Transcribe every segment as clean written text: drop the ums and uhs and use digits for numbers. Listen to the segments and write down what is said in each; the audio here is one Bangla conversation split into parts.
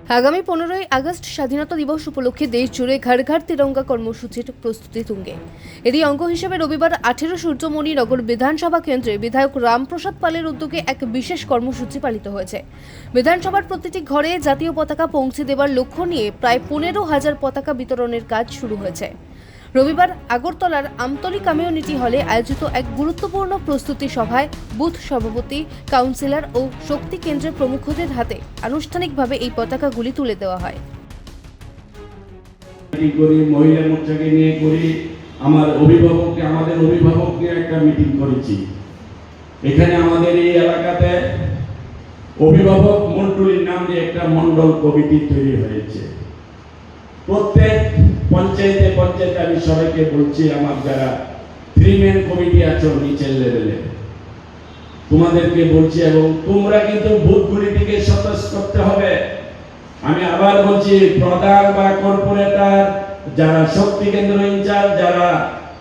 আগামী 15ই আগস্ট স্বাধীনতা দিবস উপলক্ষে দেশ জুড়ে ঘর ঘর তিরঙ্গা কর্মসূচির প্রস্তুতি তুঙ্গে। এরই অঙ্গ হিসেবে রবিবার 18 সূর্যমণি নগর বিধানসভা কেন্দ্রে বিধায়ক রামপ্রসাদ পালের উদ্যোগে এক বিশেষ কর্মসূচি পালিত হয়েছে। বিধানসভার প্রতিটি ঘরে জাতীয় পতাকা পৌঁছে দেওয়ার লক্ষ্য নিয়ে প্রায় 15,000 পতাকা বিতরণের কাজ শুরু হয়েছে। রবিবার আগরতলার আমতলী কমিউনিটি হলে আয়োজিত এক গুরুত্বপূর্ণ প্রস্তুতি সভায় বুথ সভাপতি, কাউন্সিলর ও শক্তি কেন্দ্রের প্রমুখদের হাতে আনুষ্ঠানিকভাবে এই পতাকাগুলি তুলে দেওয়া হয়। মহিলা মোর্চাকে নিয়ে করি, আমাদের অভিভাবককে একটা মিটিং করেছি। এখানে আমাদের এই এলাকাতে অভিভাবক মন্ডলীর নাম দিয়ে একটা মন্ডল কমিটি তৈরি হয়েছে। প্রত্যেক পঞ্চায়েতে আমি সবাইকে বলছি, আমার যারা 3 ম্যান কমিটি আছো নিচের লেভেলে, তোমাদেরকে বলছি, এবং তোমরা কিন্তু বুথগুলি থেকে সতর্ক করতে হবে। আমি আবার বলছি, প্রধান বা কর্পোরেটর, যারা শক্তি কেন্দ্র ইনচার্জ, যারা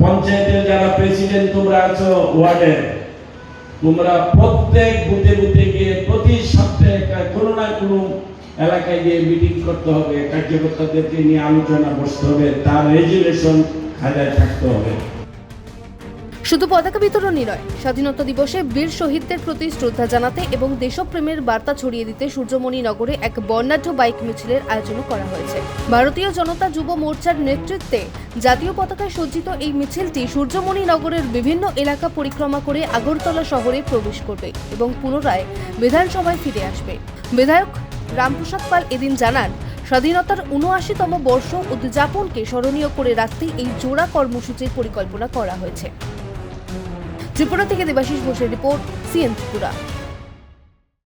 পঞ্চায়েতের যারা প্রেসিডেন্ট তোমরা আছো ওয়ার্ডের, তোমরা প্রত্যেক বুথে গিয়ে প্রতি সপ্তাহে কোনো না কোনো এলাকায় গিয়ে মিটিং করতে হবে, কার্যকর্তাদেরকে নিয়ে আলোচনা বসতে হবে, তার রেজুলেশন খাতায় থাকতে হবে। শুধু পতাকা বিতরণই নয়, স্বাধীনতা দিবসে বীর শহীদদের প্রতি শ্রদ্ধা জানাতে এবং দেশপ্রেমের বার্তা ছড়িয়ে দিতে সূর্যমণি নগরে এক বর্ণাঢ্য বাইক মিছিলের আয়োজনও করা হয়েছে। ভারতীয় জনতা যুব মোর্চার নেতৃত্বে জাতীয় পতাকায় সজ্জিত এই মিছিলটি সূর্যমণি নগরের বিভিন্ন এলাকা পরিক্রমা করে আগরতলা শহরে প্রবেশ করবে এবং পুনরায় বিধানসভায় ফিরে আসবে। বিধায়ক রামপ্রসাদ পাল এদিন জানান, স্বাধীনতার 79তম বর্ষ উদযাপনকে স্মরণীয় করে রাখতে এই জোড়া কর্মসূচির পরিকল্পনা করা হয়েছে। ত্রিপুরা থেকে দেবাশিস ঘোষের রিপোর্ট, সিএন ত্রিপুরা।